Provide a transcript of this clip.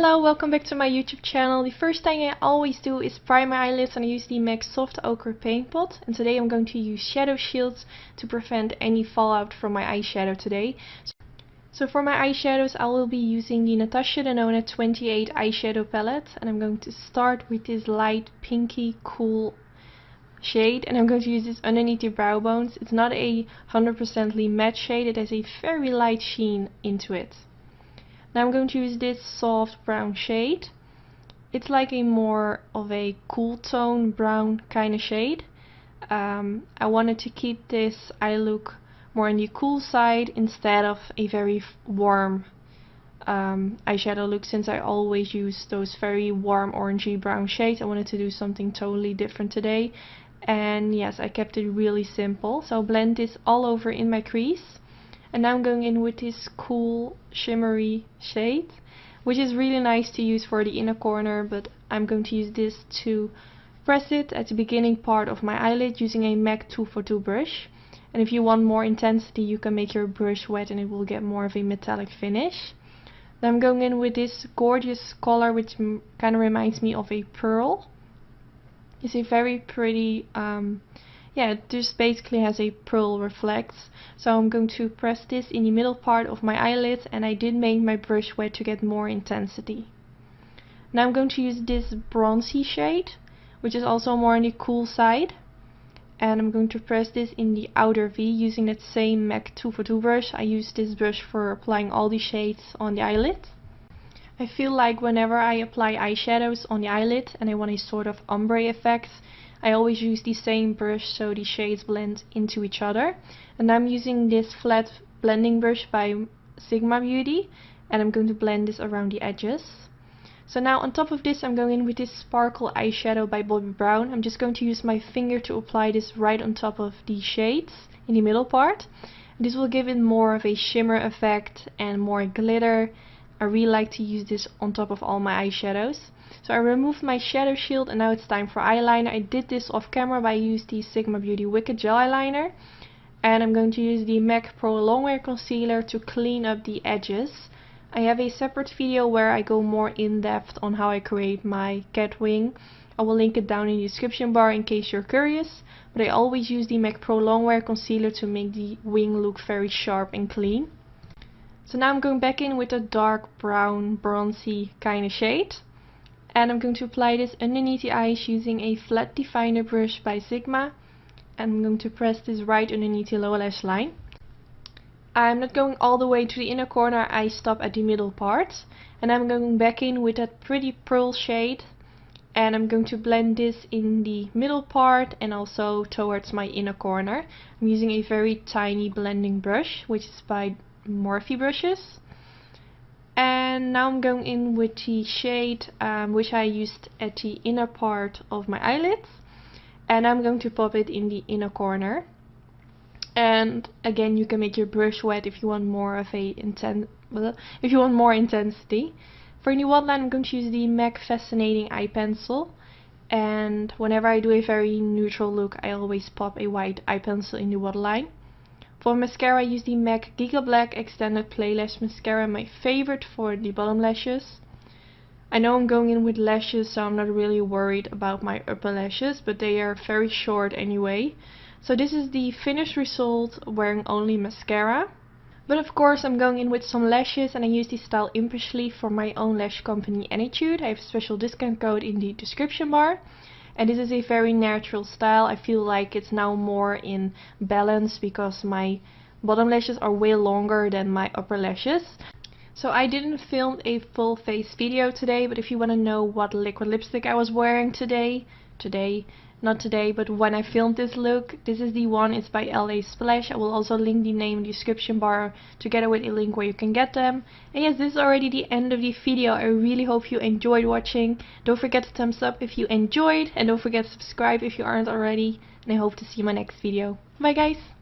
Hello, welcome back to my YouTube channel. The first thing I always do is prime my eyelids, and I use the MAC Soft Ochre Paint Pot. And today I'm going to use shadow shields to prevent any fallout from my eyeshadow today. So for my eyeshadows I will be using the Natasha Denona 28 eyeshadow palette, and I'm going to start with this light pinky cool shade, and I'm going to use this underneath the brow bones. It's not a 100% matte shade, it has a very light sheen into it. Now I'm going to use this soft brown shade. It's like a more of a cool tone brown kind of shade. I wanted to keep this eye look more on the cool side instead of a very warm eyeshadow look, since I always use those very warm orangey brown shades. I wanted to do something totally different today, and yes, I kept it really simple. So I'll blend this all over in my crease. And now I'm going in with this cool shimmery shade, which is really nice to use for the inner corner, but I'm going to use this to press it at the beginning part of my eyelid using a MAC 242 brush. And if you want more intensity, you can make your brush wet and it will get more of a metallic finish. Then I'm going in with this gorgeous color, which kind of reminds me of a pearl. It's a very pretty it just basically has a pearl reflex. So I'm going to press this in the middle part of my eyelid, and I did make my brush wet to get more intensity. Now I'm going to use this bronzy shade, which is also more on the cool side, and I'm going to press this in the outer V using that same MAC 242 brush. I use this brush for applying all the shades on the eyelid. I feel like whenever I apply eyeshadows on the eyelid and I want a sort of ombre effect, I always use the same brush so the shades blend into each other. And I'm using this flat blending brush by Sigma Beauty, and I'm going to blend this around the edges. So now on top of this I'm going in with this sparkle eyeshadow by Bobbi Brown. I'm just going to use my finger to apply this right on top of the shades in the middle part. And this will give it more of a shimmer effect and more glitter. I really like to use this on top of all my eyeshadows. So I removed my shadow shield, and now it's time for eyeliner. I did this off camera, but I used the Sigma Beauty Wicked Gel Eyeliner. And I'm going to use the MAC Pro Longwear Concealer to clean up the edges. I have a separate video where I go more in depth on how I create my cat wing. I will link it down in the description bar in case you're curious. But I always use the MAC Pro Longwear Concealer to make the wing look very sharp and clean. So now I'm going back in with a dark brown bronzy kind of shade. And I'm going to apply this underneath the eyes using a flat definer brush by Sigma. And I'm going to press this right underneath the lower lash line. I'm not going all the way to the inner corner, I stop at the middle part. And I'm going back in with that pretty pearl shade. And I'm going to blend this in the middle part and also towards my inner corner. I'm using a very tiny blending brush, which is by Morphe brushes. And now I'm going in with the shade which I used at the inner part of my eyelids, and I'm going to pop it in the inner corner. And again, you can make your brush wet if you want more of a more intensity. For the waterline, I'm going to use the MAC Fascinating Eye Pencil, and whenever I do a very neutral look, I always pop a white eye pencil in the waterline. For mascara, I use the MAC Giga Black Extended Play Lash Mascara, my favorite for the bottom lashes. I know I'm going in with lashes, so I'm not really worried about my upper lashes, but they are very short anyway. So this is the finished result wearing only mascara. But of course I'm going in with some lashes, and I use the style Impishly for my own lash company Anytude. I have a special discount code in the description bar. And this is a very natural style. I feel like it's now more in balance because my bottom lashes are way longer than my upper lashes. So I didn't film a full face video today, but if you want to know what liquid lipstick I was wearing not today, but when I filmed this look, this is the one. It's by LA Splash. I will also link the name in the description bar together with a link where you can get them. And yes, this is already the end of the video. I really hope you enjoyed watching. Don't forget to thumbs up if you enjoyed, and don't forget to subscribe if you aren't already. And I hope to see you in my next video. Bye guys!